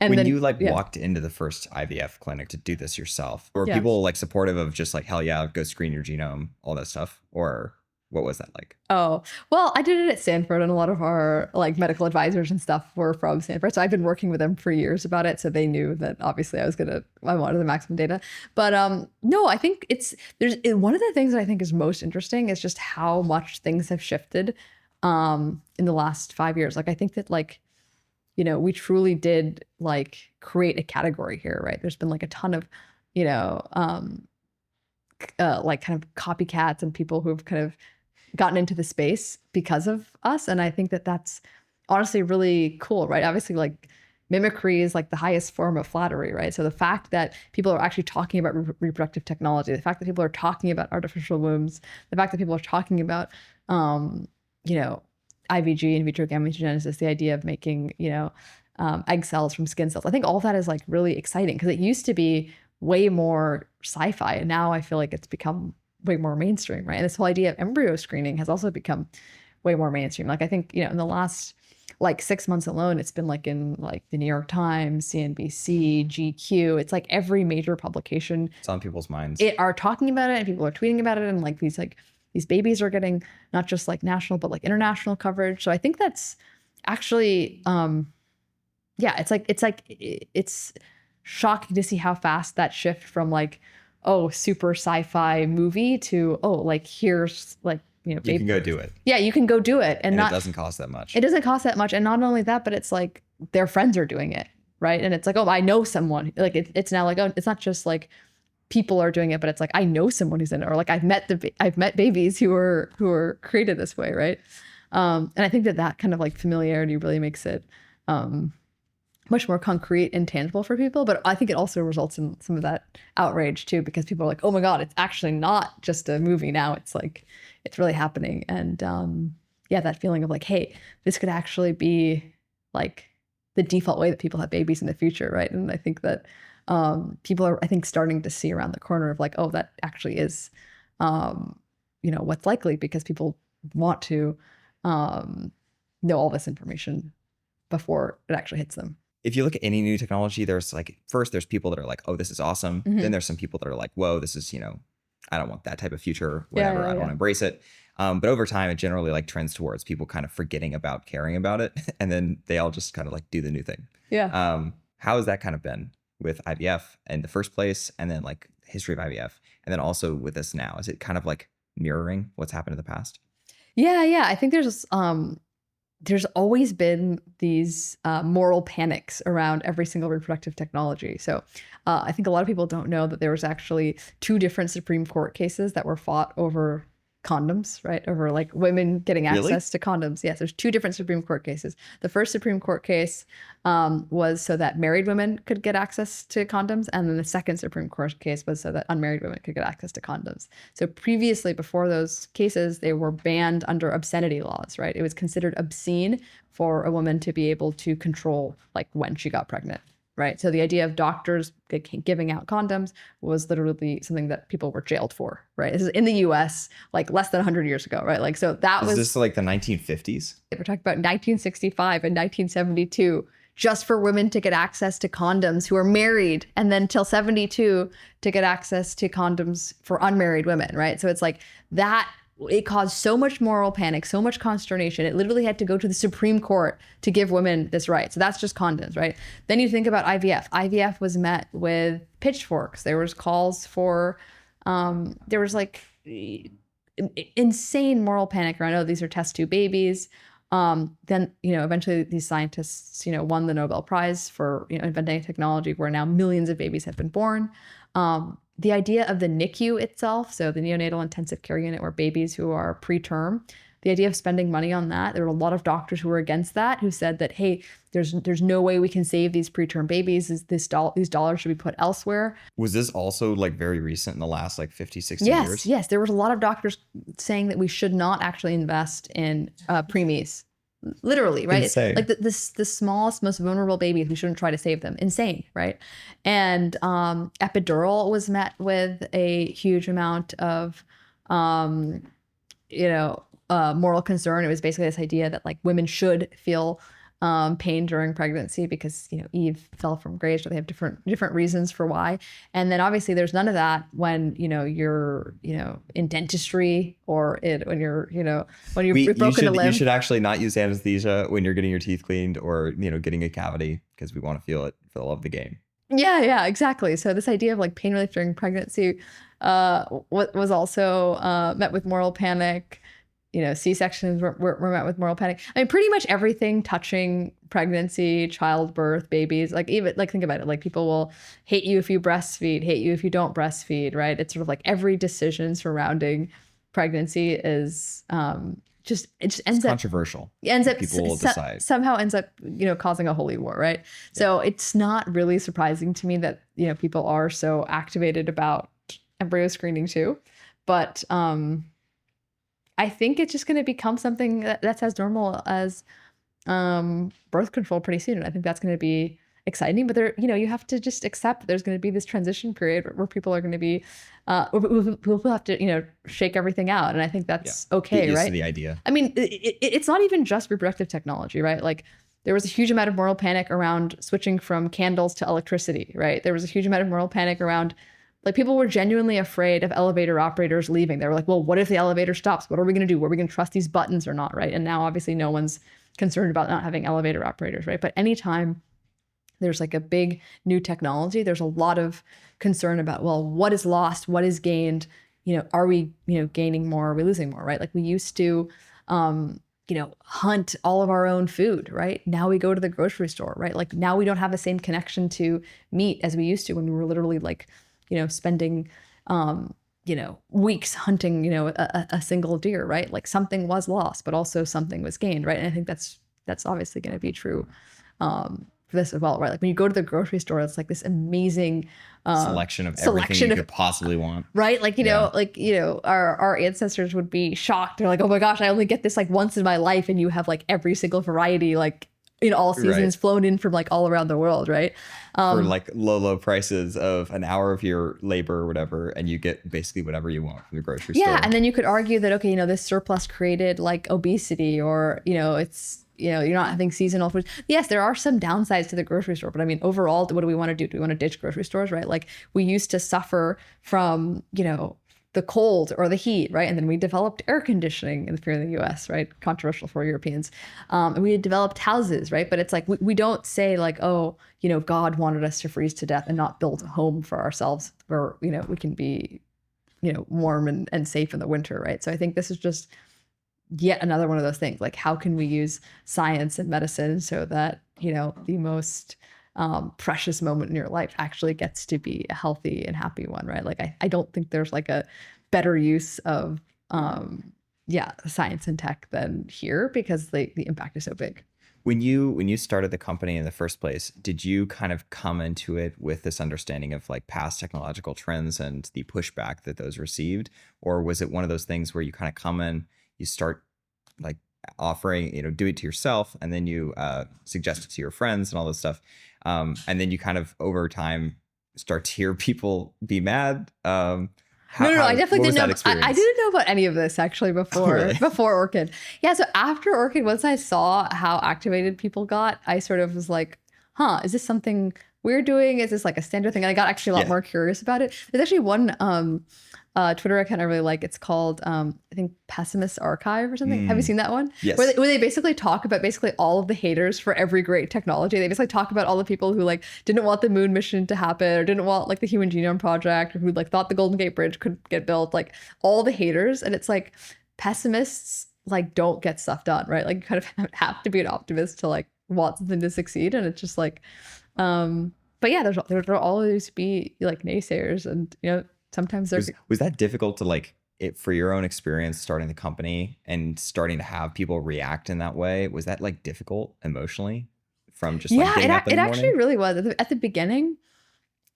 And when then you walked into the first IVF clinic to do this yourself, were Yeah. people like supportive of just like, hell yeah, go screen your genome, all that stuff? Or what was that like? Oh, well, I did it at Stanford, and a lot of our like medical advisors and stuff were from Stanford. So I've been working with them for years about it. So they knew that obviously I wanted the maximum data. But no, I think there's one of the things that I think is most interesting is just how much things have shifted in the last 5 years. Like I think that we truly did like create a category here, right? There's been like a ton of, like kind of copycats and people who've kind of gotten into the space because of us. And I think that that's honestly really cool, right? Obviously, like mimicry is like the highest form of flattery, right? So the fact that people are actually talking about reproductive technology, the fact that people are talking about artificial wombs, the fact that people are talking about, IVG, in vitro gametogenesis, the idea of making, egg cells from skin cells. I think all that is like really exciting because it used to be way more sci-fi, and now I feel like it's become way more mainstream, right? And this whole idea of embryo screening has also become way more mainstream. Like I think, in the last like 6 months alone, it's been like in like the New York Times, CNBC, GQ. It's like every major publication It's on people's minds. are talking about it, and people are tweeting about it, and like these babies are getting not just like national but like international coverage. So I think that's actually it's shocking to see how fast that shift from like, oh, super sci-fi movie to, oh, like here's like, you can go do it. Yeah, you can go do it. And it doesn't cost that much. It doesn't cost that much. And not only that, but it's like their friends are doing it, right? And it's like, oh, I know someone. Like it's now like, oh, it's not just like people are doing it, but it's like I know someone who's in it, or like I've met babies who are created this way, right? And I think that kind of like familiarity really makes it much more concrete and tangible for people. But I think it also results in some of that outrage too, because people are like, oh my God, it's actually not just a movie now. It's like, it's really happening. And that feeling of like, hey, this could actually be like the default way that people have babies in the future, right? And I think that people are, I think, starting to see around the corner of like, oh, that actually is, what's likely, because people want to know all this information before it actually hits them. If you look at any new technology, there's like, first there's people that are like, oh, this is awesome. Then there's some people that are like, whoa, this is, I don't want that type of future, whatever. I don't want to embrace it. But over time, it generally like trends towards people kind of forgetting about caring about it. And then they all just kind of like do the new thing. Yeah. How has that kind of been with IVF in the first place? And then like history of IVF. And then also with this now, is it kind of like mirroring what's happened in the past? Yeah. I think there's always been these moral panics around every single reproductive technology. So I think a lot of people don't know that there was actually 2 different Supreme Court cases that were fought over condoms, right? Over like women getting access to condoms. Yes, there's 2 different Supreme Court cases. The first Supreme Court case was so that married women could get access to condoms. And then the second Supreme Court case was so that unmarried women could get access to condoms. So previously, before those cases, they were banned under obscenity laws, right? It was considered obscene for a woman to be able to control like when she got pregnant. Right. So the idea of doctors giving out condoms was literally something that people were jailed for. Right. This is in the US, like less than 100 years ago. Right. Like, so that was. Is this like the 1950s? We're talking about 1965 and 1972, just for women to get access to condoms who are married, and then till 72 to get access to condoms for unmarried women. Right. So it's like that. It caused so much moral panic, so much consternation. It literally had to go to the Supreme Court to give women this right. So that's just condoms, right? Then you think about IVF. IVF was met with pitchforks. There was calls for, there was like insane moral panic around, oh, these are test tube babies. Then, eventually these scientists, won the Nobel Prize for, inventing technology where now millions of babies have been born. The idea of the NICU itself, so the neonatal intensive care unit where babies who are preterm, the idea of spending money on that, there were a lot of doctors who were against that, who said that, hey, there's no way we can save these preterm babies. These dollars should be put elsewhere. Was this also like very recent in the last like 50, 60 years? Yes. There was a lot of doctors saying that we should not actually invest in preemies. Literally, right? Insane. Like the smallest, most vulnerable babies, we shouldn't try to save them. Insane, right? And epidural was met with a huge amount of, moral concern. It was basically this idea that like women should feel pain during pregnancy because, Eve fell from grace, so they have different reasons for why. And then obviously there's none of that when, you're, in dentistry or when you're broken a limb. You should actually not use anesthesia when you're getting your teeth cleaned or, getting a cavity, because we want to feel it for the love of the game. Yeah, exactly. So this idea of like pain relief during pregnancy was also met with moral panic. C-sections were met with moral panic. I mean, pretty much everything touching pregnancy, childbirth, babies, like even like think about it, like people will hate you if you breastfeed, hate you if you don't breastfeed, right? It's sort of like every decision surrounding pregnancy is it just ends up controversial. People will decide. Somehow ends up, causing a holy war, right? Yeah. So it's not really surprising to me that, people are so activated about embryo screening too. But I think it's just going to become something that's as normal as birth control pretty soon. And I think that's going to be exciting. But you have to just accept that there's going to be this transition period where people are going to be, we'll have to, shake everything out. And I think that's okay, right? The idea. I mean, it's not even just reproductive technology, right? Like there was a huge amount of moral panic around switching from candles to electricity, right? There was a huge amount of moral panic around, like people were genuinely afraid of elevator operators leaving. They were like, well, what if the elevator stops? What are we going to do? Are we going to trust these buttons or not, right? And now obviously no one's concerned about not having elevator operators, right? But anytime there's like a big new technology, there's a lot of concern about, well, what is lost? What is gained? Are we, gaining more? Are we losing more, right? Like we used to, hunt all of our own food, right? Now we go to the grocery store, right? Like now we don't have the same connection to meat as we used to when we were literally like, spending, weeks hunting, a single deer, right? Like something was lost, but also something was gained, right? And I think that's obviously going to be true for this as well, right? Like when you go to the grocery store, it's like this amazing selection of everything you could possibly want, right? Like our ancestors would be shocked. They're like, oh my gosh, I only get this like once in my life, and you have like every single variety like in all Right. seasons, flown in from like all around the world, right? For Um, like low prices of an hour of your labor or whatever, and you get basically whatever you want from the grocery yeah, store. and then you could argue that okay, this surplus created like obesity, or it's you're not having seasonal food. Yes, there are some downsides to the grocery store, but I mean, overall, what do we want to do? Do we want to ditch grocery stores, right? Like we used to suffer from the cold or the heat, right? And then we developed air conditioning here in the U.S., right? Controversial for Europeans. And we had developed houses, right? But it's like we don't say like, oh, God wanted us to freeze to death and not build a home for ourselves where we can be warm and safe in the winter, right? So I think this is just yet another one of those things. Like, how can we use science and medicine so that the most precious moment in your life actually gets to be a healthy and happy one, right? Like, I don't think there's like a better use of science and tech than here, because the impact is so big. When you started the company in the first place, did you kind of come into it with this understanding of like past technological trends and the pushback that those received? Or was it one of those things where you kind of come in, you start like offering, do it to yourself, and then you suggest it to your friends and all this stuff. And then you kind of over time start to hear people be mad. No, I definitely didn't know. I didn't know about any of this actually before Orchid. Yeah, so after Orchid, once I saw how activated people got, I sort of was like, huh, is this something we're doing? Is this like a standard thing? And I got actually a lot more curious about it. There's actually one Twitter account I really like. It's called, I think, Pessimist Archive or something. Have you seen that one? Yes. Where they basically talk about basically all of the haters for every great technology. They basically talk about all the people who like didn't want the moon mission to happen, or didn't want like the Human Genome Project, or who like thought the Golden Gate Bridge could get built, like all the haters. And it's like pessimists like don't get stuff done, right? Like you kind of have to be an optimist to like want something to succeed. And it's just like, but yeah, there'll always be like naysayers, and sometimes there's was that difficult to like it for your own experience starting the company and starting to have people react in that way? Was that like difficult emotionally from just like getting up in the morning? Actually really was. At the beginning,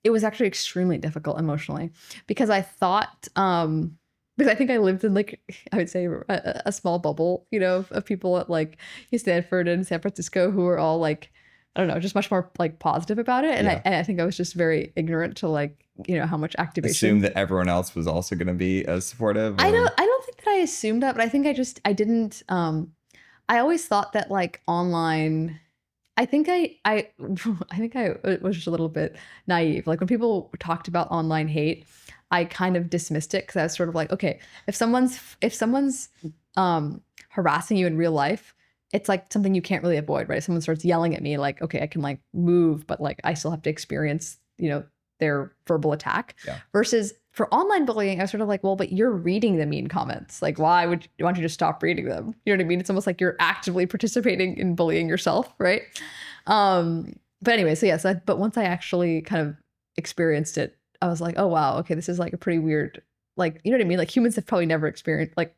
it was actually extremely difficult emotionally, because I thought because I think I lived in like, I would say a small bubble, of people at like Stanford and San Francisco who were all like, I don't know, just much more like positive about it. And I think I was just very ignorant to like, how much activation. Assume that everyone else was also going to be as supportive. I don't think that I assumed that, but I think I didn't, I always thought that like online, I think I was just a little bit naive. Like when people talked about online hate, I kind of dismissed it, because I was sort of like, okay, if someone's harassing you in real life, it's like something you can't really avoid, right? If someone starts yelling at me, like, okay, I can like move, but like I still have to experience, their verbal attack. Yeah. Versus for online bullying, I was sort of like, well, but you're reading the mean comments. Like, why don't you just stop reading them? You know what I mean? It's almost like you're actively participating in bullying yourself, right? But anyway, so yeah, but once I actually kind of experienced it, I was like, oh wow, okay, this is like a pretty weird, like, you know what I mean? Like humans have probably never experienced like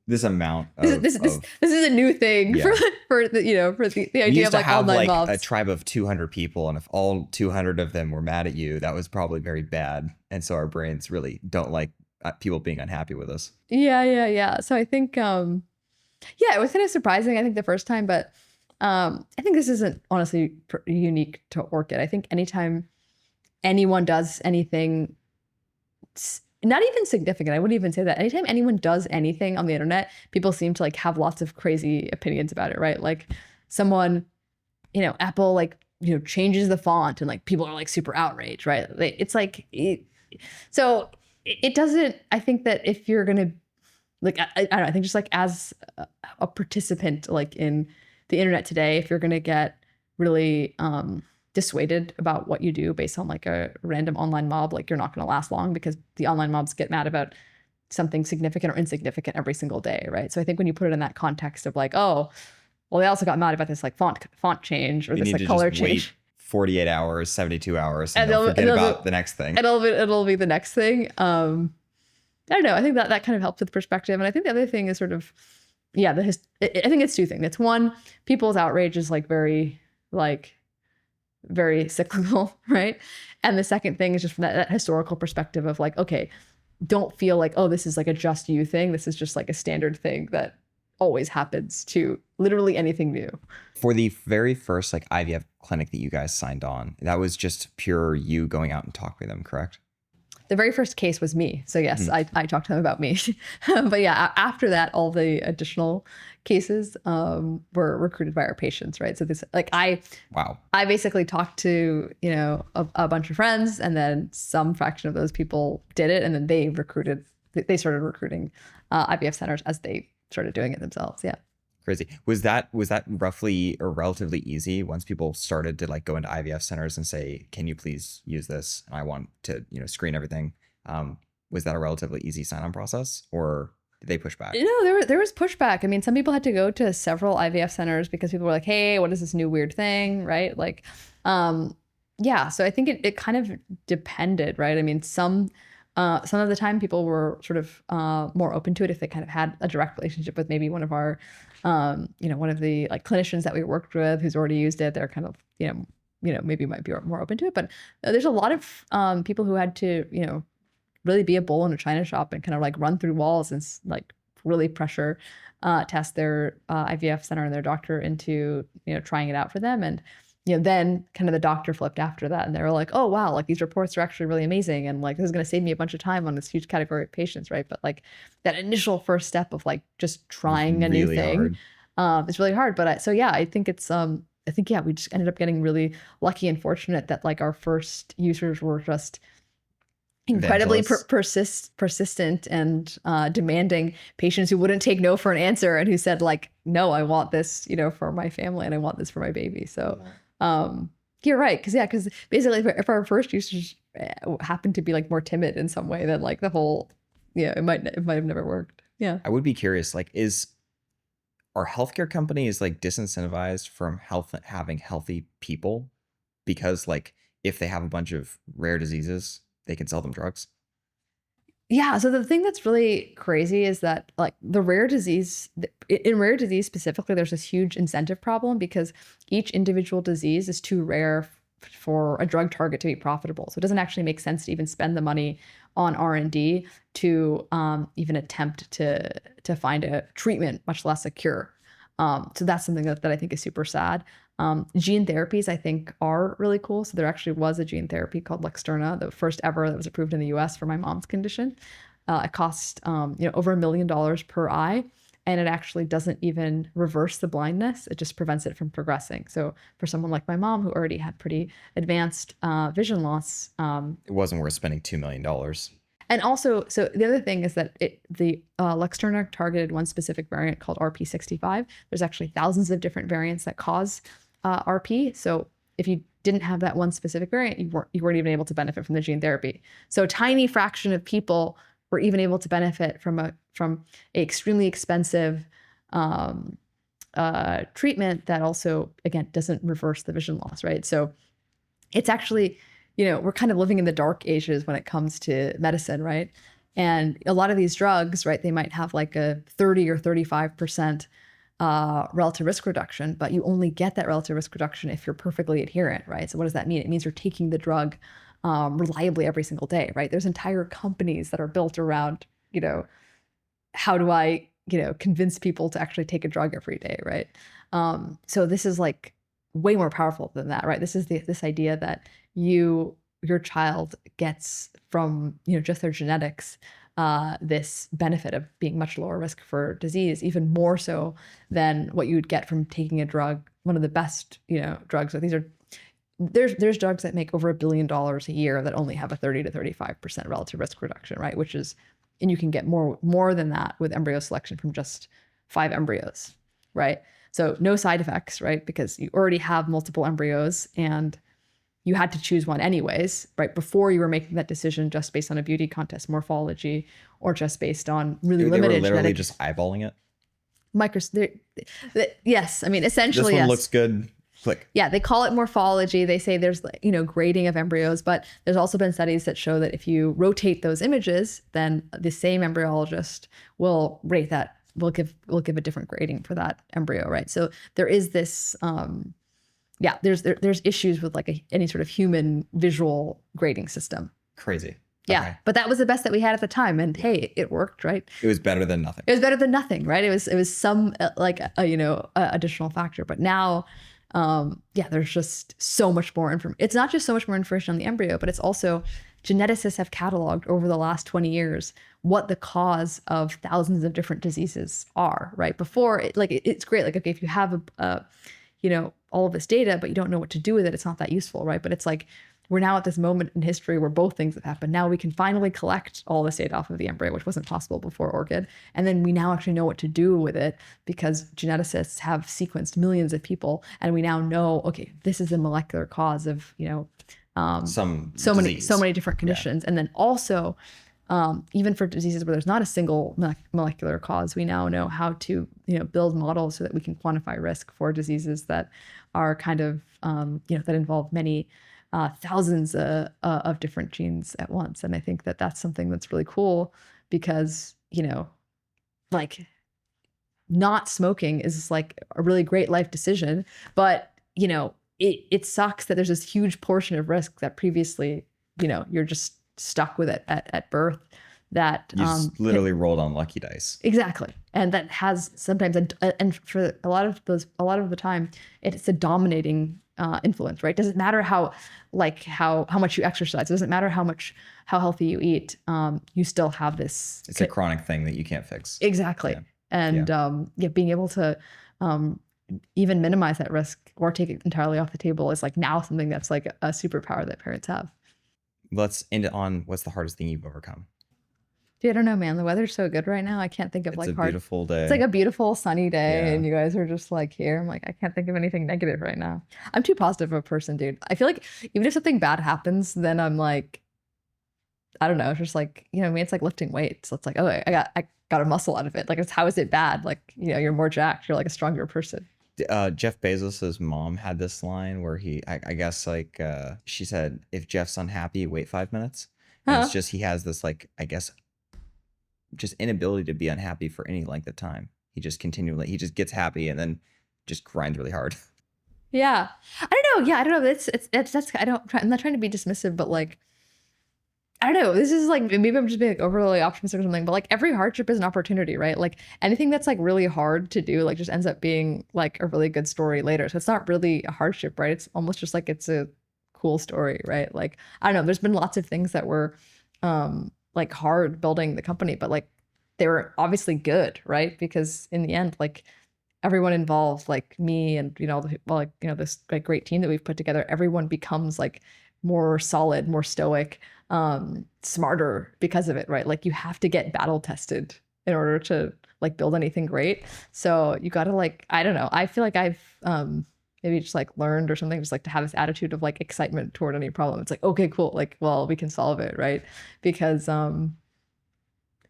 this amount of this is a new thing for the idea of like online mobs. A tribe of 200 people, and if all 200 of them were mad at you, that was probably very bad. And so our brains really don't like people being unhappy with us. Yeah. So I think it was kind of surprising, I think, the first time, but I think this isn't honestly unique to Orchid. I think anytime anyone does anything, not even significant, I wouldn't even say that. Anytime anyone does anything on the internet, people seem to like have lots of crazy opinions about it, right? Like someone, Apple like, changes the font and like people are like super outraged, right? It's like, so it doesn't, I think that if you're going to like, I don't know, I think just like as a participant like in the internet today, if you're going to get really dissuaded about what you do based on like a random online mob, like you're not going to last long, because the online mobs get mad about something significant or insignificant every single day, right? So I think when you put it in that context of like, oh, well, they also got mad about this like font change or this like color change. 48 hours, 72 hours, and they'll forget about the next thing. It'll be the next thing. I don't know. I think that kind of helps with perspective. And I think the other thing is sort of, I think it's two things. It's one, people's outrage is like very cyclical, right? And the second thing is just from that historical perspective of like, okay, don't feel like, oh, this is like a just you thing. This is just like a standard thing that always happens to literally anything new. For the very first like IVF clinic that you guys signed on, that was just pure you going out and talking with them, correct? The very first case was me. So yes, I talked to them about me. But yeah, after that, all the additional cases were recruited by our patients, right? So this, like Wow. I basically talked to, a bunch of friends, and then some fraction of those people did it. And then they started recruiting IVF centers as they started doing it themselves. Yeah. Crazy. Was that roughly or relatively easy once people started to like go into IVF centers and say, can you please use this? And I want to, screen everything. Was that a relatively easy sign-on process, or did they push back? There was pushback. I mean, some people had to go to several IVF centers because people were like, hey, what is this new weird thing? Right. Like, yeah. So I think it kind of depended, right? I mean, some of the time people were sort of more open to it if they kind of had a direct relationship with maybe one of our, one of the like clinicians that we worked with who's already used it. They're kind of, maybe might be more open to it. But there's a lot of people who had to, really be a bull in a china shop and kind of like run through walls and like really pressure test their IVF center and their doctor into, trying it out for them. And then kind of the doctor flipped after that, and they were like, oh, wow, like these reports are actually really amazing. And like, this is going to save me a bunch of time on this huge category of patients. Right. But like that initial first step of like just trying a new thing is really hard. But I think it's, we just ended up getting really lucky and fortunate that like our first users were just incredibly persistent and demanding patients who wouldn't take no for an answer and who said like, no, I want this, for my family and I want this for my baby. So you're right. Because basically if our first users happen to be like more timid in some way, then like the whole, it might have never worked. Yeah. I would be curious, like, are healthcare companies like disincentivized from having healthy people because like if they have a bunch of rare diseases, they can sell them drugs? Yeah. So the thing that's really crazy is that like in rare disease specifically, there's this huge incentive problem because each individual disease is too rare for a drug target to be profitable. So it doesn't actually make sense to even spend the money on R&D to even attempt to find a treatment, much less a cure. So that's something that I think is super sad. Gene therapies, I think, are really cool. So there actually was a gene therapy called Luxturna, the first ever that was approved in the US for my mom's condition. It cost over $1 million per eye, and it actually doesn't even reverse the blindness. It just prevents it from progressing. So for someone like my mom who already had pretty advanced vision loss, it wasn't worth spending $2 million. And also, so the other thing is that the Luxturna targeted one specific variant called RP65. There's actually thousands of different variants that cause RP. So if you didn't have that one specific variant, you weren't even able to benefit from the gene therapy. So a tiny fraction of people were even able to benefit from a extremely expensive treatment that also, again, doesn't reverse the vision loss, right? So it's actually, we're kind of living in the dark ages when it comes to medicine, right? And a lot of these drugs, right, they might have like a 30 or 35% relative risk reduction, but you only get that relative risk reduction if you're perfectly adherent, right? So what does that mean? It means you're taking the drug reliably every single day, right? There's entire companies that are built around, how do I, convince people to actually take a drug every day, right? So this is like way more powerful than that, right? This is this idea that your child gets from, just their genetics, this benefit of being much lower risk for disease, even more so than what you would get from taking a drug, one of the best, drugs. So there's drugs that make over $1 billion a year that only have a 30 to 35% relative risk reduction, right? And you can get more than that with embryo selection from just 5 embryos, right? So no side effects, right? Because you already have multiple embryos and you had to choose one anyways, right? Before you were making that decision just based on a beauty contest morphology or just based on really limited They were literally genetic just eyeballing it. Yes. I mean, essentially, this one yes. looks good. Click. Yeah, they call it morphology. They say there's, grading of embryos, but there's also been studies that show that if you rotate those images, then the same embryologist will rate that, will give a different grading for that embryo, right? So there is this, there's issues with like any sort of human visual grading system. Crazy. Yeah. Okay. But that was the best that we had at the time. And hey, it worked, right? It was better than nothing. It was better than nothing, right? It was some additional factor. But now, there's just so much more information. It's not just so much more information on the embryo, but it's also geneticists have cataloged over the last 20 years what the cause of thousands of different diseases are, right? Before, it's great. Like, okay, if you have all of this data, but you don't know what to do with it, it's not that useful, right? But it's like, we're now at this moment in history where both things have happened. Now we can finally collect all this data off of the embryo, which wasn't possible before Orchid. And then we now actually know what to do with it because geneticists have sequenced millions of people. And we now know, okay, this is the molecular cause of, so many different conditions. Yeah. And then also, even for diseases where there's not a single molecular cause, we now know how to, build models so that we can quantify risk for diseases that are kind of, that involve many thousands of different genes at once. And I think that that's something that's really cool because, like, not smoking is like a really great life decision, but, it sucks that there's this huge portion of risk that previously, you're just stuck with it at birth. That you just literally rolled on lucky dice. Exactly. And that has sometimes, and for a lot of the time, it's a dominating influence, right? Doesn't matter how much you exercise. It doesn't matter how healthy you eat. You still have this. It's a chronic thing that you can't fix. Exactly. Yeah. And being able to even minimize that risk or take it entirely off the table is like now something that's like a superpower that parents have. Let's end it on what's the hardest thing you've overcome. Dude, I don't know, man. The weather's so good right now. I can't think of It's a beautiful day. It's like a beautiful sunny day, and you guys are just like here. I'm like, I can't think of anything negative right now. I'm too positive of a person, dude. I feel like even if something bad happens, then I'm like, I don't know. It's just like, it's like lifting weights. So it's like, oh, I got a muscle out of it. Like, it's how is it bad? Like, you're more jacked. You're like a stronger person. Jeff Bezos's mom had this line where I guess like she said, if Jeff's unhappy, wait 5 minutes. And it's just he has this like, I guess, just inability to be unhappy for any length of time. He just gets happy and then just grinds really hard. Yeah, I don't know. Yeah, I don't know. I'm not trying to be dismissive, but like, I don't know. This is like, maybe I'm just being like overly optimistic or something, but like every hardship is an opportunity, right? Like anything that's like really hard to do, like just ends up being like a really good story later. So it's not really a hardship, right? It's almost just like it's a cool story, right? Like, I don't know. There's been lots of things that were like hard building the company, but like they were obviously good, right? Because in the end, like everyone involved, like me and, this like great team that we've put together, everyone becomes like more solid, more stoic, smarter because of it, right? Like you have to get battle tested in order to like build anything great. So you got to like, I don't know. I feel like I've maybe just like learned or something, just like to have this attitude of like excitement toward any problem. It's like, okay, cool. Like, well, we can solve it, right? Because I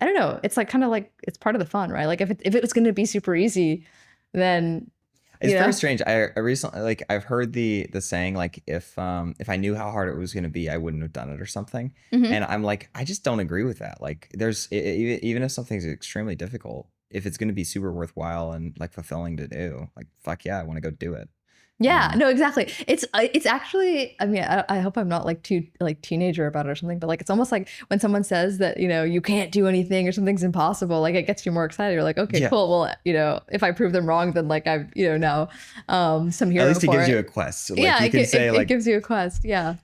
don't know. It's like kind of like it's part of the fun, right? Like if it was going to be super easy, then it's very strange. I recently, like, I've heard the saying, like, if I knew how hard it was going to be, I wouldn't have done it or something. Mm-hmm. And I'm like, I just don't agree with that. Like, even if something's extremely difficult, if it's going to be super worthwhile and like fulfilling to do, like, fuck yeah, I want to go do it. Yeah, no, exactly. It's actually, I mean, I hope I'm not like too like teenager about it or something, but like it's almost like when someone says that, you can't do anything or something's impossible, like it gets you more excited. You're like, okay, cool. Well, if I prove them wrong, then like I've, now some hero. At least it gives you a quest. So, like, yeah, you can say it gives you a quest. Yeah.